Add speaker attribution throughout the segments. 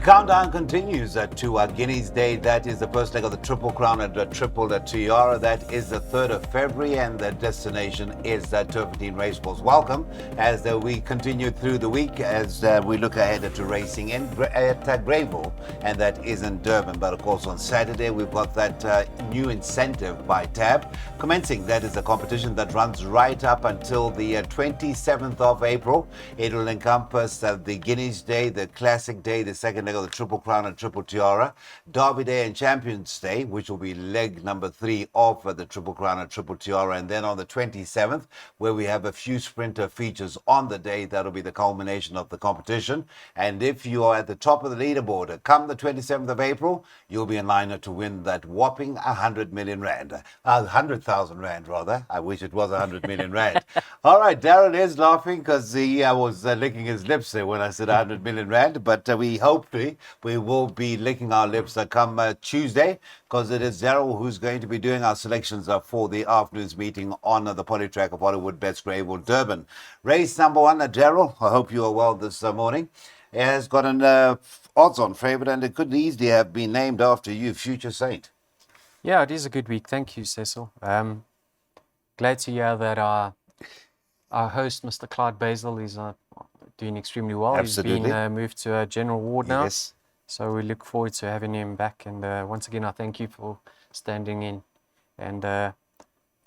Speaker 1: countdown continues to Guinea's Day. That is the first leg of the Triple Crown and Triple Tiara. That is the 3rd of February, and the destination is Turpentine Racecourse. Welcome as we continue through the week as we look ahead to racing at Greyville, and that is in Durban. But of course, on Saturday, we've got that new incentive by TAB commencing. That is a competition that runs right up until the 27th of April. It will encompass the Guinea's Day, the Classic Day, the second leg of the Triple Crown and Triple Tiara, Derby Day and Champions Day, which will be leg number 3 of the Triple Crown and Triple Tiara, and then on the 27th, where we have a few sprinter features on the day, that'll be the culmination of the competition. And if you are at the top of the leaderboard, come the 27th of April, you'll be in line to win that whopping 100 million rand. 100,000 rand, rather. I wish it was 100 million rand. All right, Darren is laughing because he was licking his lips there when I said 100 million rand, but we hopefully we will be licking our lips come Tuesday, because it is Daryl who's going to be doing our selections for the afternoon's meeting on the polytrack of Hollywood Bets Greyville Durban. Race number 1, Daryl, I hope you are well this morning. It has got an odds-on favourite, and it could easily have been named after you, Future Saint.
Speaker 2: Yeah, it is a good week. Thank you, Cecil. Glad to hear that our host, Mr. Clyde Basil, is doing extremely well.
Speaker 1: Absolutely.
Speaker 2: He's been moved to a general ward now.
Speaker 1: Yes.
Speaker 2: So we look forward to having him back. And once again, I thank you for standing in and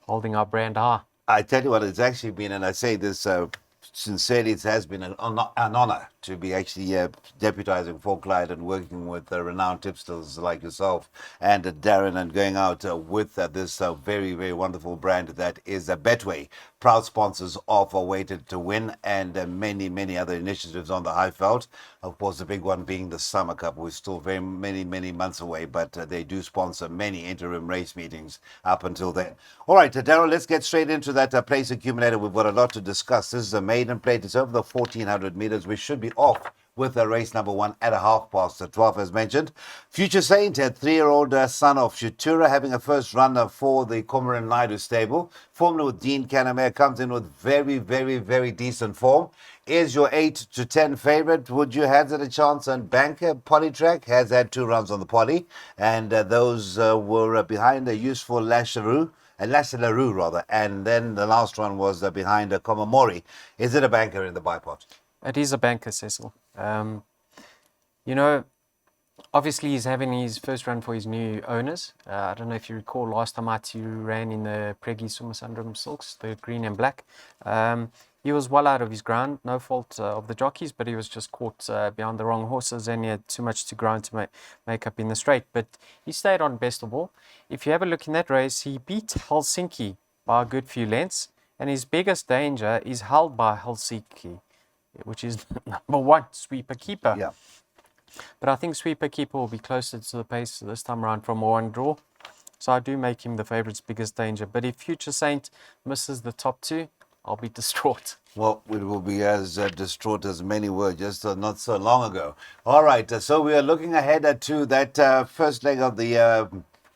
Speaker 2: holding our brand high.
Speaker 1: I tell you what, it's actually been, and I say this sincerely, it has been an honor to be actually deputizing for Clyde and working with renowned tipsters like yourself and Darren, and going out with this very, very wonderful brand that is Betway, proud sponsors of Weighted to Win, and many, many other initiatives on the Highveld. Of course, the big one being the Summer Cup, which is still very many months away, but they do sponsor many interim race meetings up until then. All right, Darren, let's get straight into that place accumulator. We've got a lot to discuss. This is a maiden plate. It's over the 1,400 meters. We should be off with race number 1 at 12:30, as mentioned. Future Saint, a 3-year-old son of Shatura, having a first run for the Kumaran Naidu stable. Formula with Dean Canamere, comes in with very decent form. Is your 8 to 10 favorite? Would you hazard a chance on Banker? Polytrack has had 2 runs on the poly, and those were behind a useful Lasharoo, rather, and then the last one was behind a Komamori. Is it a banker in the bipod?
Speaker 2: It is a banker, Cecil. Obviously he's having his first run for his new owners. I don't know if you recall, last time Atu ran in the Preggy Sumasundram Silks, the green and black. He was well out of his ground, no fault of the jockeys, but he was just caught behind the wrong horses, and he had too much to ground to make up in the straight. But he stayed on best of all. If you have a look in that race, he beat Helsinki by a good few lengths, and his biggest danger is held by Helsinki, which is number 1, Sweeper Keeper.
Speaker 1: Yeah.
Speaker 2: But I think Sweeper Keeper will be closer to the pace this time around from a 1 draw. So I do make him the favourite's biggest danger. But if Future Saint misses the top 2, I'll be distraught.
Speaker 1: Well, it will be as distraught as many were just not so long ago. All right, so we are looking ahead to that first leg of the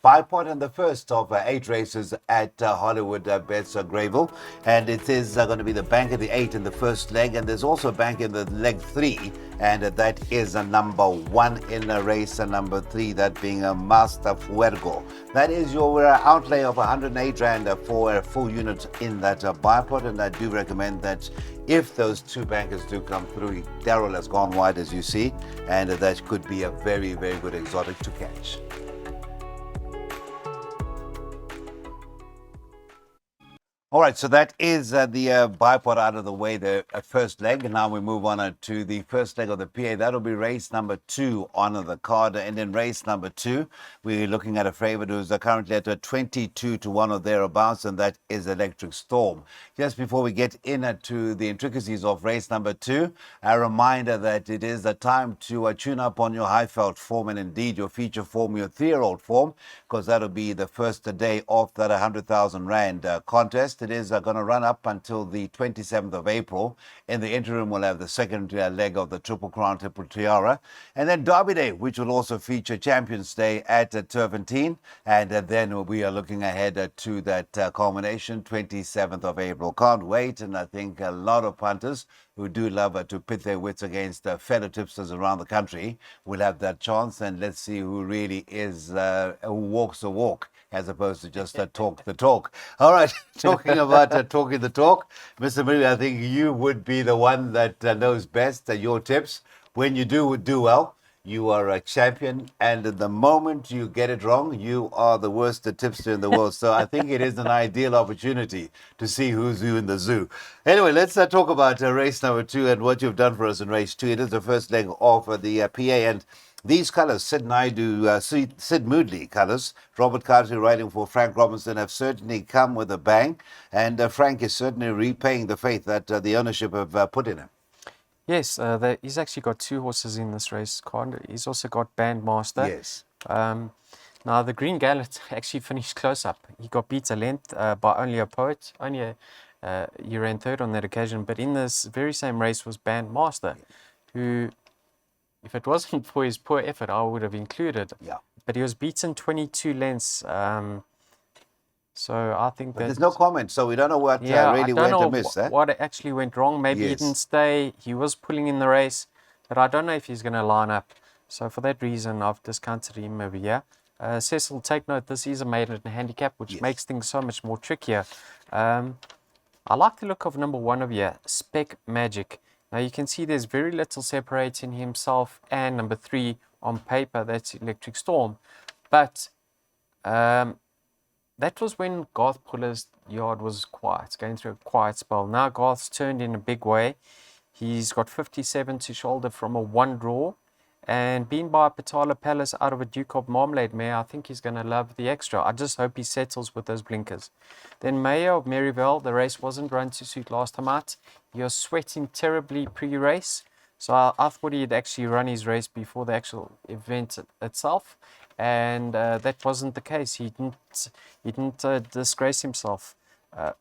Speaker 1: bipod, and the first of 8 races at Hollywood Bets Greyville, and it is going to be the bank of the 8 in the first leg, and there's also a bank in the leg 3, and that is a number 1 in race number 3, that being a Master Fuego. That is your outlay of 108 rand for a full unit in that bipod, and I do recommend that if those 2 bankers do come through. Daryl has gone wide, as you see, and that could be a very good exotic to catch. All right, so that is the bipod out of the way, the first leg. And now we move on to the first leg of the PA. That'll be race number 2 on the card. And in race number 2, we're looking at a favourite who's currently at 22 to 1 or thereabouts, and that is Electric Storm. Just before we get into the intricacies of race number 2, a reminder that it is the time to tune up on your Highveld form, and indeed your feature form, your 3-year-old form, because that'll be the first day of that 100,000 rand contest. First, it is going to run up until the 27th of April. In the interim, we'll have the second leg of the Triple Crown, Triple Tiara. And then Derby Day, which will also feature Champions Day at Turpentine. And then we are looking ahead to that culmination, 27th of April. Can't wait. And I think a lot of punters who do love to pit their wits against fellow tipsters around the country will have that chance. And let's see who really is, who walks the walk, as opposed to just talk the talk. All right, talking about talking the talk, Mr. Murray, I think you would be the one that knows best your tips. When you do well, you are a champion, and the moment you get it wrong, you are the worst tipster in the world. So I think it is an ideal opportunity to see who's who in the zoo. Anyway, let's talk about race number 2 and what you've done for us in race 2. It is the first leg of the PA, and these colours, Sid Moodley colours, Robert Carter riding for Frank Robinson, have certainly come with a bang, and Frank is certainly repaying the faith that the ownership have put in him.
Speaker 2: Yes, he's actually got 2 horses in this race, Con. He's also got Bandmaster.
Speaker 1: Yes.
Speaker 2: Now, the Green Gallet actually finished close up. He got beat a length by only a poet. He ran third on that occasion. But in this very same race was Bandmaster, who, if it wasn't for his poor effort, I would have included.
Speaker 1: Yeah.
Speaker 2: But he was beaten 22 lengths. So I think that...
Speaker 1: There's no comment, so we don't know what really went amiss.
Speaker 2: What actually went wrong. Maybe he didn't stay. He was pulling in the race, but I don't know if he's going to line up. So for that reason, I've discounted him over here. Cecil, take note, this is a maiden handicap, which makes things so much more trickier. I like the look of number 1 of here, Spec Magic. Now you can see there's very little separating himself and number 3 on paper, that's Electric Storm. But that was when Garth Puller's yard was quiet, going through a quiet spell. Now Garth's turned in a big way. He's got 57 to shoulder from a 1 draw. And being by Patala Palace out of a Duke of Marmalade mare, I think he's going to love the extra. I just hope he settles with those blinkers. Then Mayor of Maryvale, the race wasn't run to suit last time out. He was sweating terribly pre-race. So I thought he'd actually run his race before the actual event itself. And that wasn't the case. He didn't disgrace himself.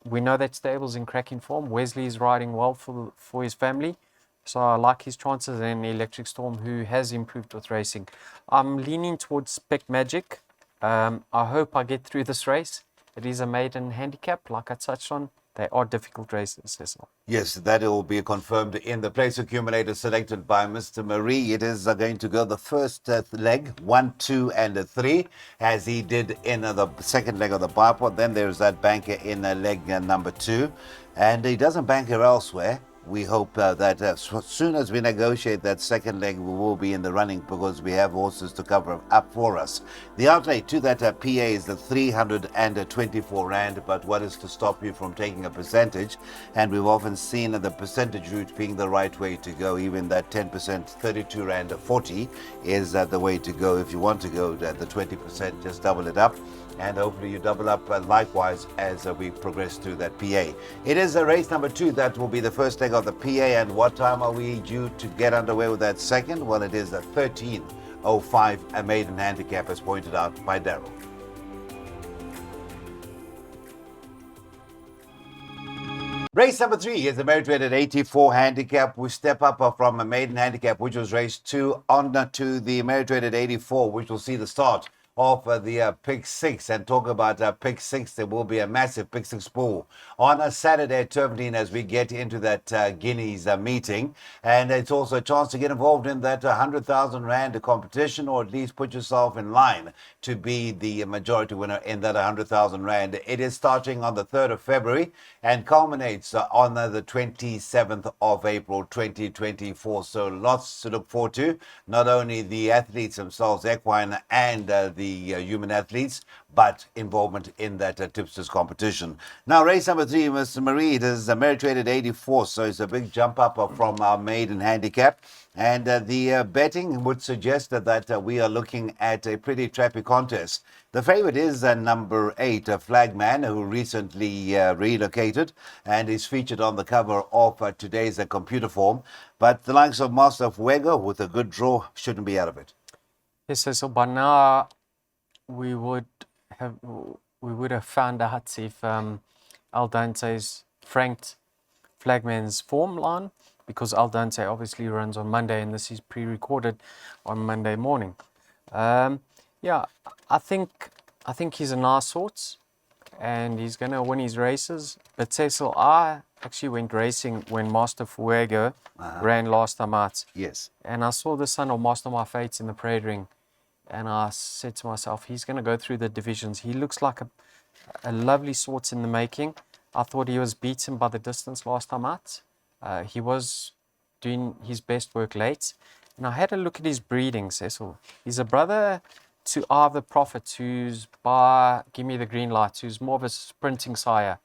Speaker 2: We know that stable's in cracking form. Wesley is riding well for his family. So I like his chances, and Electric Storm, who has improved with racing. I'm leaning towards Spec Magic. I hope I get through this race. It is a maiden handicap, like I touched on. They are difficult races, Cecil.
Speaker 1: Yes, that will be confirmed in the place accumulator selected by Mr. Marie. It is going to go the first leg, 1, 2, and 3, as he did in the second leg of the bipod. Then there's that banker in leg number 2, and he doesn't banker elsewhere. We hope that as soon as we negotiate that second leg, we will be in the running, because we have horses to cover up for us. The outlay to that PA is the 324 Rand, but what is to stop you from taking a percentage? And we've often seen the percentage route being the right way to go. Even that 10%, 32 Rand 40 is the way to go. If you want to go the 20%, just double it up. And hopefully you double up likewise as we progress through that PA. It is race number 2. That will be the first leg of the PA. And what time are we due to get underway with that second? Well, it is the 13:05, a maiden handicap, as pointed out by Daryl. Race number 3 is the merit rated 84 handicap. We step up from a maiden handicap, which was race 2, on to the merit rated 84, which will see the start of the Pick 6. And talk about Pick 6, there will be a massive Pick 6 pool on a Saturday at Turpentine as we get into that Guineas meeting. And it's also a chance to get involved in that 100,000 Rand competition, or at least put yourself in line to be the majority winner in that 100,000 Rand. It is starting on the 3rd of February and culminates on the 27th of April 2024. So lots to look forward to. Not only the athletes themselves, equine and the human athletes, but involvement in that tipsters competition. Now, race number 3, Mr. Marie, it is a merit rated 84, so it's a big jump up from our maiden handicap. And the betting would suggest that we are looking at a pretty trappy contest. The favorite is number 8, Flagman, who recently relocated and is featured on the cover of today's computer form. But the likes of Master Fuego, with a good draw, shouldn't be out of it.
Speaker 2: Yes, so by now we would have found out if Al Dante's franked Flagman's form line, because Al Dante obviously runs on Monday and this is pre-recorded on Monday morning. Yeah, I think he's a nice horse and he's going to win his races. But Cecil, I actually went racing when Master Fuego ran last time out.
Speaker 1: Yes.
Speaker 2: And I saw the son of Master My Fates in the parade ring. And I said to myself, he's going to go through the divisions. He looks like a lovely sort in the making. I thought he was beaten by the distance last time out. He was doing his best work late. And I had a look at his breeding, Cecil. He's a brother to Eye of the Prophet, who's by Give Me the Green Light, who's more of a sprinting sire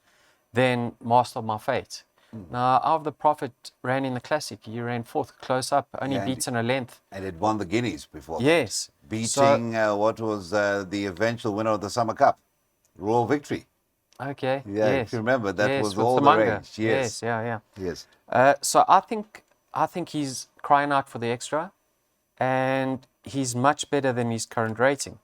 Speaker 2: than Master of My Fate. Now, Eye of the Prophet ran in the Classic. He ran fourth, close up, only beaten a length.
Speaker 1: And it won the Guineas before.
Speaker 2: Yes.
Speaker 1: Beating what was the eventual winner of the Summer Cup, Royal Victory.
Speaker 2: Okay.
Speaker 1: Yeah,
Speaker 2: yes.
Speaker 1: if you remember, that
Speaker 2: yes,
Speaker 1: was
Speaker 2: with
Speaker 1: all the
Speaker 2: Manga.
Speaker 1: range. Yes.
Speaker 2: Yeah.
Speaker 1: Yes.
Speaker 2: So I think he's crying out for the extra, and he's much better than his current rating.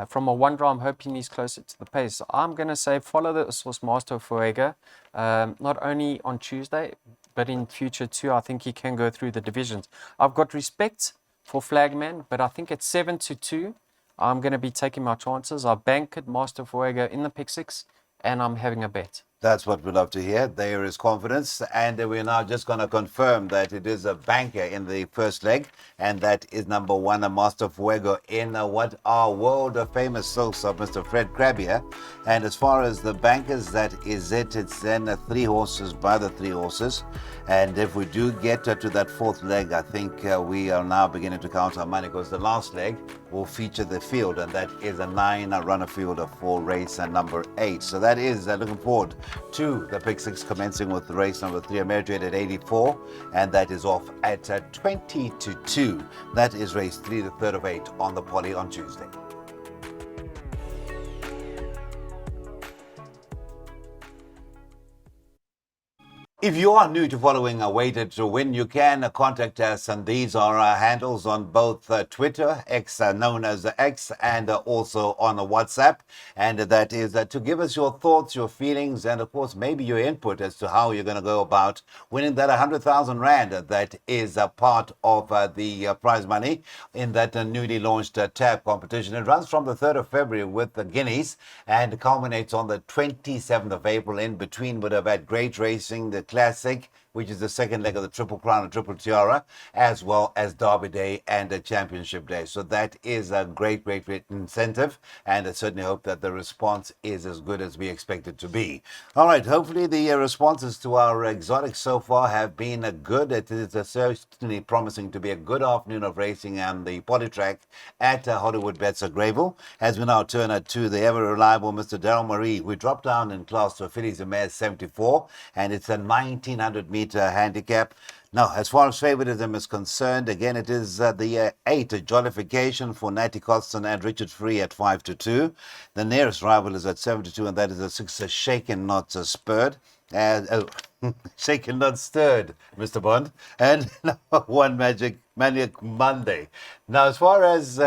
Speaker 2: From a wonder, I'm hoping he's closer to the pace. So I'm going to say follow the Source Master Fuego, not only on Tuesday, but in future too. I think he can go through the divisions. I've got respect for Flagman, but I think at 7-2, I'm going to be taking my chances. I banked Master Fuego in the pick 6, and I'm having a bet.
Speaker 1: That's what we love to hear. There is confidence, and we're now just going to confirm that it is a banker in the first leg, and that is number 1, a Master Fuego in what are world famous silks of Mr. Fred Krabbier. And as far as the bankers, that is it. It's then 3 horses by the 3 horses. And if we do get to that 4th leg, I think we are now beginning to count our money, because the last leg will feature the field, and that is a 9-runner field for race number 8. So that is looking forward to the pick 6, commencing with race number 3, Ameritrade at 84, and that is off at 20-2. That is race 3, the 3rd of 8 on the Poly on Tuesday. If you are new to following Weighted to Win, you can contact us, and these are our handles on both Twitter, X known as X, and also on WhatsApp. And that is to give us your thoughts, your feelings, and of course maybe your input as to how you're going to go about winning that 100,000 Rand that is a part of the prize money in that newly launched tab competition. It runs from the 3rd of February with the Guineas and culminates on the 27th of April. In between would have had great racing, the Classic, which is the second leg of the Triple Crown and Triple Tiara, as well as Derby Day and the Championship Day. So that is a great incentive, and I certainly hope that the response is as good as we expect it to be. All right, hopefully the responses to our exotics so far have been good. It is certainly promising to be a good afternoon of racing on the Polytrack at Hollywood Bets Greyville. As we now turn to the ever-reliable Mr. Daryl Marie, we dropped down in class to Fillies and Mares 74, and it's a 1900-meter handicap. Now, as far as favoritism is concerned, again, it is the 8, Jollification for Natty Costin and Richard Free at 5-2. The nearest rival is at 7-2, and that is a 6, Shaken Not Spurred. Shaken Not Stirred, Mr. Bond. And number 1, Maniac Monday. Now, as far as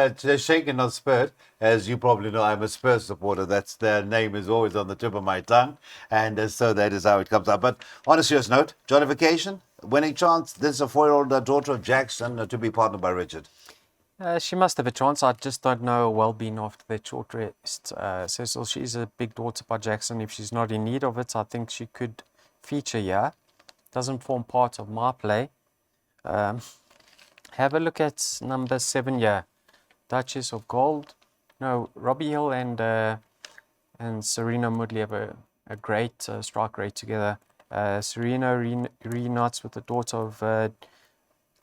Speaker 1: Shaken Not Spurred, as you probably know, I'm a Spurs supporter. That's their name is always on the tip of my tongue. And so that is how it comes up. But on a serious note, Jollification, winning chance. This is a 4-year-old daughter of Jackson to be partnered by Richard.
Speaker 2: She must have a chance. I just don't know well-being after that short rest. Cecil, she's a big daughter by Jackson. If she's not in need of it, I think she could feature here. Doesn't form part of my play. Have a look at number 7 here, Duchess of Gold. No, Robbie Hill and Serena Moodley have a great strike rate together. Serena reunites with the daughter of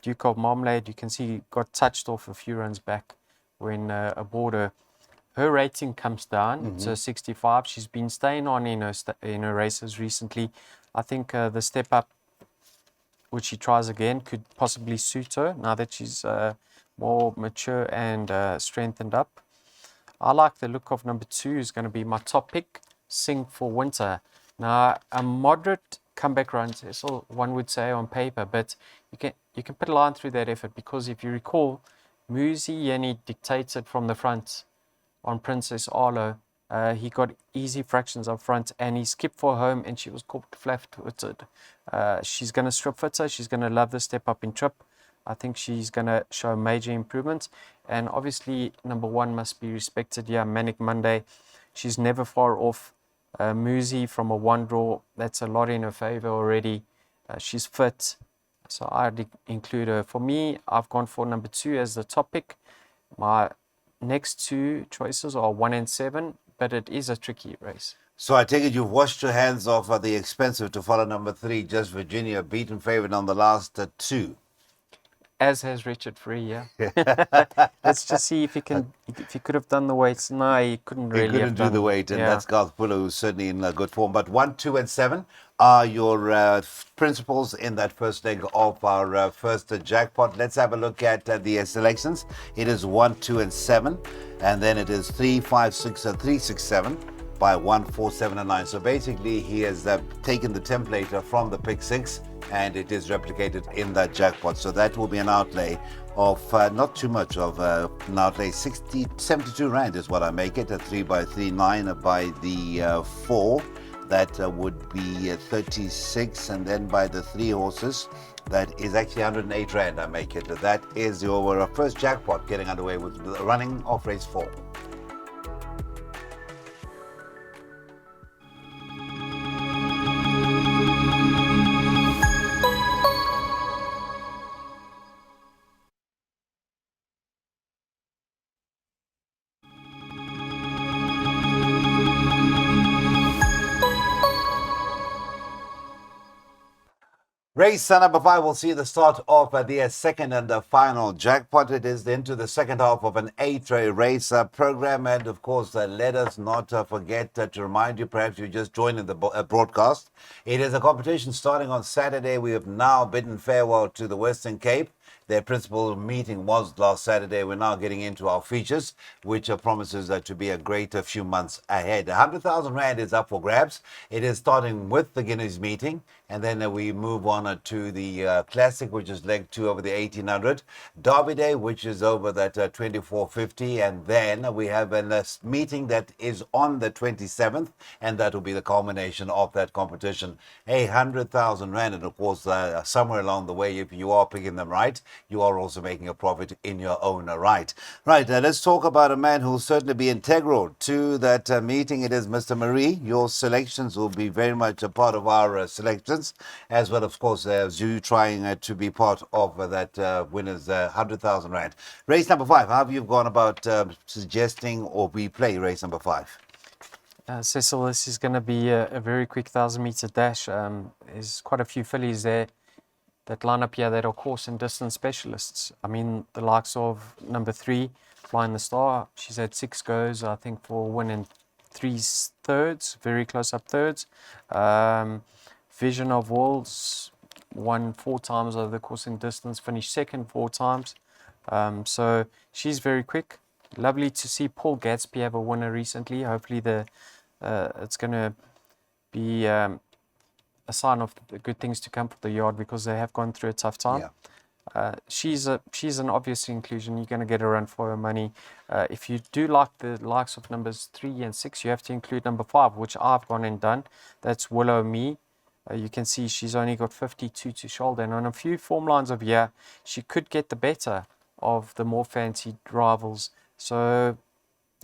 Speaker 2: Duke of Marmalade. You can see got touched off a few runs back when aboard her rating comes down to 65. She's been staying on in her races recently. I think the step up, which she tries again, could possibly suit her now that she's more mature and strengthened up. I like the look of number 2, is going to be my top pick, Sing for Winter. Now, a moderate comeback run, so one would say on paper, but you can put a line through that effort, because if you recall, Muzi Yeni dictated from the front on Princess Arlo He got easy fractions up front, and he skipped for home, and she was caught flat-footed. She's going to strip fitter. She's going to love the step up in trip. I think she's going to show major improvements. And obviously, number one must be respected here, Manic Monday. She's never far off. Muzi from a one draw, that's a lot in her favor already. She's fit, so I'd include her. For me, I've gone for number 2 as the top pick. My next 2 choices are 1 and 7, but it is a tricky race.
Speaker 1: So I take it you've washed your hands off the expensive to follow number 3, Just Virginia, beaten favorite on the last 2.
Speaker 2: As has Richard Free, yeah. Let's just see if he could have done the weights. No, he couldn't really.
Speaker 1: He couldn't
Speaker 2: have
Speaker 1: do
Speaker 2: done,
Speaker 1: the weight, and
Speaker 2: yeah.
Speaker 1: that's Garth Fuller, who's certainly in good form. But 1, 2, and 7 are your principles in that first leg of our first jackpot. Let's have a look at the selections. It is 1, 2, and 7, and then it is 3, 5, 6, 3, 6, 7. By 1, 4, 7, and 9. So basically, he has taken the template from the pick 6, and it is replicated in that jackpot. So that will be an outlay of not too much of an outlay. 72 rand is what I make it. A 3 by 3, 9 by the 4. That would be 36, and then by the 3 horses, that is actually 108 rand. I make it. That is your first jackpot getting underway with the running of race 4. Race number 5 will see the start of the second and the final jackpot. It is into the second half of an 8-race program. And of course, let us not forget to remind you, perhaps you just joined in the broadcast. It is a competition starting on Saturday. We have now bidden farewell to the Western Cape. Their principal meeting was last Saturday. We're now getting into our features, which promises to be a great few months ahead. 100,000 Rand is up for grabs. It is starting with the Guineas meeting, and then we move on to the Classic, which is leg 2 over the 1800. Derby Day, which is over that 2450, and then we have a meeting that is on the 27th, and that will be the culmination of that competition. 100,000 Rand, and of course, somewhere along the way, if you are picking them right, you are also making a profit in your own right. Right, let's talk about a man who will certainly be integral to that meeting. It is Mr. Marie. Your selections will be very much a part of our selections, as well, of course, as you trying to be part of that winner's 100,000 Rand. Race number 5, how have you gone about suggesting or we play race number 5?
Speaker 2: Cecil, this is going to be a very quick 1,000-meter dash. There's quite a few fillies there that line up here that are course and distance specialists. I mean, the likes of number 3, Flying the Star. She's had 6 goes, I think, for win in 3/3, very close up thirds. Vision of Worlds won 4 times over the course and distance, finished second 4 times. So she's very quick. Lovely to see Paul Gatsby have a winner recently. Hopefully it's going to be a sign of the good things to come for the yard, because they have gone through a tough time. Yeah. She's an obvious inclusion. You're going to get a run for her money. If you do like the likes of numbers 3 and 6, you have to include number 5, which I've gone and done. That's Willow Me. You can see she's only got 52 to shoulder, and on a few form lines of here, she could get the better of the more fancied rivals. So,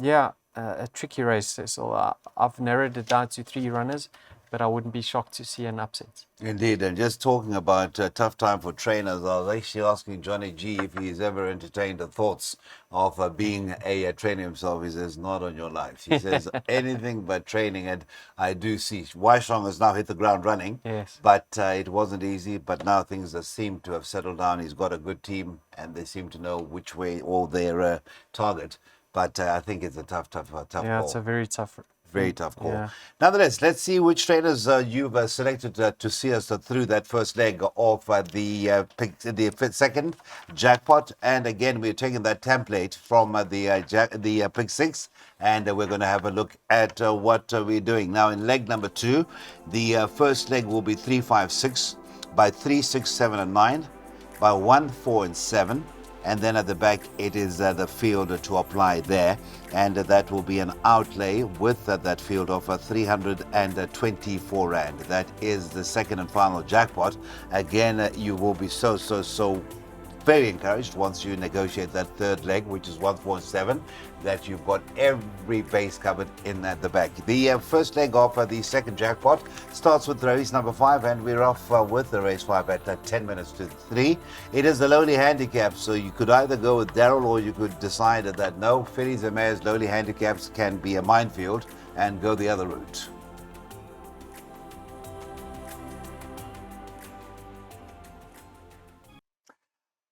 Speaker 2: yeah, a tricky race. So I've narrowed it down to 3 runners, but I wouldn't be shocked to see an upset.
Speaker 1: Indeed, and just talking about a tough time for trainers, I was actually asking Johnny G if he's ever entertained the thoughts of being a trainer himself. He says, not on your life. He says, anything but training. And I do see Weishong has now hit the ground running.
Speaker 2: Yes.
Speaker 1: But it wasn't easy. But now things seem to have settled down. He's got a good team, and they seem to know which way or their target. But I think it's a tough
Speaker 2: yeah,
Speaker 1: call.
Speaker 2: It's a very tough
Speaker 1: call.
Speaker 2: Yeah.
Speaker 1: Nonetheless, let's see which trainers you've selected to see us through that first leg of the second jackpot. And again, we're taking that template from the pick 6, and we're going to have a look at what we're doing. Now, in leg number 2, the first leg will be 3, 5, 6, by 3, 6, 7, and 9, by 1, 4, and 7, and then at the back it is the field to apply there, and that will be an outlay with that field of 324 rand. That is the second and final jackpot. Again, you will be so very encouraged once you negotiate that third leg, which is 147, that you've got every base covered in at the back. The first leg of the second jackpot starts with race number 5, and we're off with the race 5 at 10 minutes to 3. It is the lowly handicap, so you could either go with Daryl, or you could decide that no, fillies and mares lowly handicaps can be a minefield and go the other route.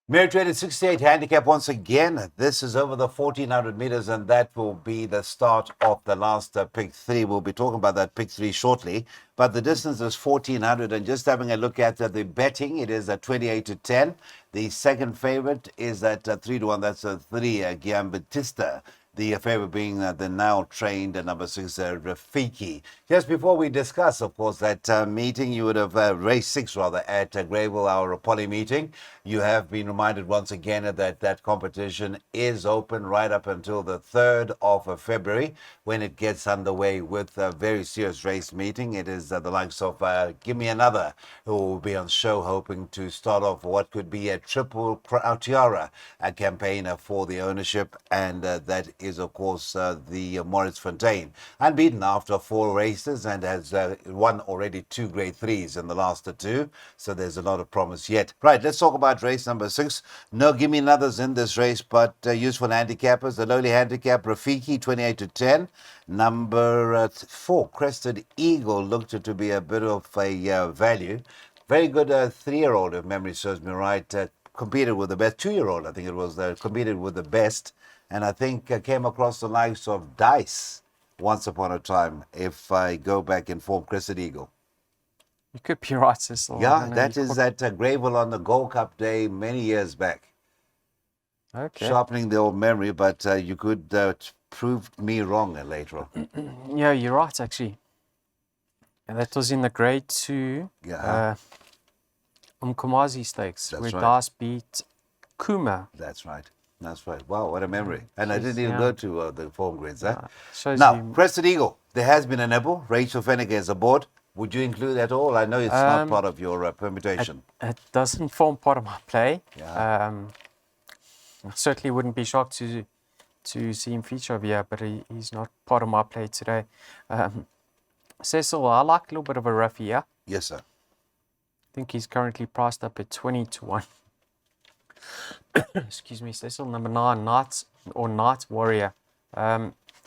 Speaker 1: Mary Traded 68 handicap once again. This is over the 1400 meters, and that will be the start of the last pick 3. We'll be talking about that pick 3 shortly, but the distance is 1400. And just having a look at the betting, it is at 28 to 10. The second favorite is at 3 to 1. That's a 3, Giambattista. The favorite being the now trained number 6, Rafiki. Just before we discuss, of course, that meeting, you would have race 6 rather at Greyville, our poly meeting. You have been reminded once again that that competition is open right up until the 3rd of February, when it gets underway with a very serious race meeting. It is the likes of Give Me Another, who will be on show, hoping to start off what could be a triple tiara campaign for the ownership, and that is, of course, the Moritz Fontaine, unbeaten after 4 races, and has won already 2 grade 3s in the last 2. So there's a lot of promise yet. Right, let's talk about race number 6. No Give Me Anothers in this race, but useful handicappers. The lowly handicap, Rafiki, 28 to 10. Number 4, Crested Eagle, looked to be a bit of a value. Very good 3-year-old, if memory serves me right. Competed with the best 2-year-old, I think it was, competed with the best. And I think came across the likes of Dice once upon a time, if I go back in form, Crested Eagle.
Speaker 2: You could be right, Cecil.
Speaker 1: Yeah, that is at Greyville on the Gold Cup day many years back.
Speaker 2: Okay.
Speaker 1: Sharpening the old memory, but you could prove me wrong later on.
Speaker 2: Yeah, you're right, actually. And that was in the grade 2 Umkomazi Stakes,
Speaker 1: That's
Speaker 2: where
Speaker 1: right.
Speaker 2: Dice beat Kuma.
Speaker 1: That's right. That's right. Wow, what a memory. And I didn't even go to the form grades.
Speaker 2: Shows
Speaker 1: Now,
Speaker 2: you-
Speaker 1: Crested Eagle, there has been a nibble. Rachel Fennick is aboard. Would you include at all? I know it's not part of your permutation.
Speaker 2: It doesn't form part of my play.
Speaker 1: Yeah.
Speaker 2: I certainly wouldn't be shocked to see him feature over here, but he's not part of my play today. Cecil, I like a little bit of a roughie, yeah?
Speaker 1: Yes, sir.
Speaker 2: I think he's currently priced up at 20 to 1. Excuse me, Cecil. Number 9, Night Warrior.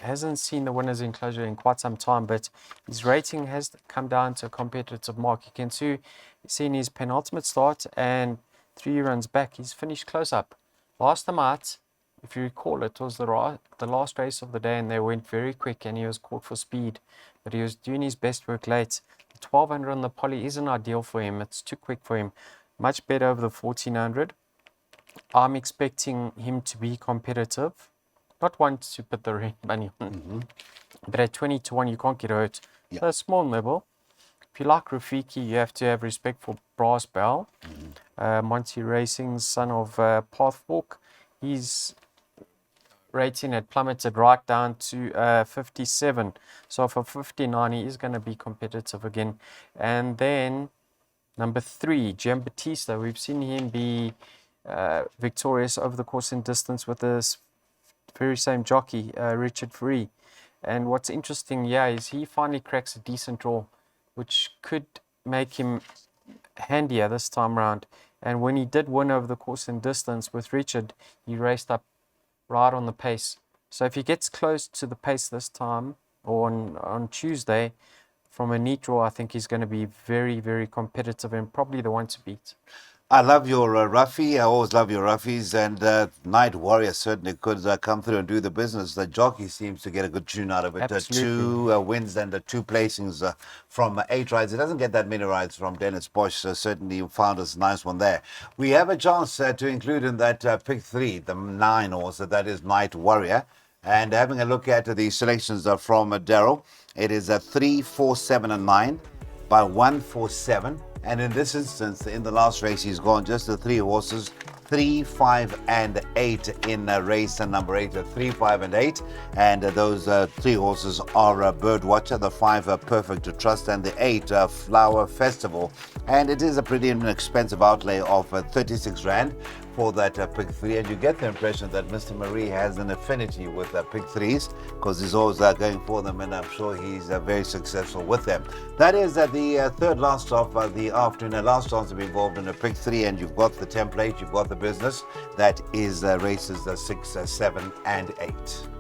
Speaker 2: Hasn't seen the winner's enclosure in quite some time, but his rating has come down to a competitive mark. You can see in his penultimate start and 3 runs back, he's finished close up. Last time out, if you recall, it was the last race of the day, and they went very quick, and he was caught for speed, but he was doing his best work late. The 1200 on the poly isn't ideal for him. It's too quick for him. Much better over the 1400. I'm expecting him to be competitive. Not one to put the red money on. But at 20 to 1, you can't get hurt.
Speaker 1: Yeah.
Speaker 2: So a small level. If you like Rafiki, you have to have respect for Brass Bell. Monty Racing's son of Pathwalk. His rating had plummeted right down to 57. So for 59, he is going to be competitive again. And then number 3, Giambattista. We've seen him be victorious over the course and distance with this very same jockey, Richard Free. And what's interesting, is he finally cracks a decent draw, which could make him handier this time round. And when he did win over the course and distance with Richard, he raced up right on the pace. So if he gets close to the pace this time, or on Tuesday, from a neat draw, I think he's going to be very, very competitive and probably the one to beat.
Speaker 1: I love your roughie. I always love your roughies. And Night Warrior certainly could come through and do the business. The jockey seems to get a good tune out of it.
Speaker 2: Absolutely.
Speaker 1: 2 wins and 2 placings from 8 rides. It doesn't get that many rides from Dennis Bosch. So certainly found us a nice one there. We have a chance to include in that pick 3, the 9 horse. That is Night Warrior. And having a look at the selections from Daryl, it is 3, 4, 7, and 9 by 147. And in this instance, in the last race, he's gone just the 3 horses 3, 5, and 8 in race number 8, 3, 5, and 8. And those 3 horses are Birdwatcher, the 5 Perfect to Trust, and the 8 Flower Festival. And it is a pretty inexpensive outlay of 36 Rand for that pick 3, and you get the impression that Mr. Marie has an affinity with pick 3s because he's always going for them, and I'm sure he's very successful with them. That is the third last of the afternoon, and last chance to be involved in a pick 3, and you've got the template, you've got the business. That is races 6, 7, and 8.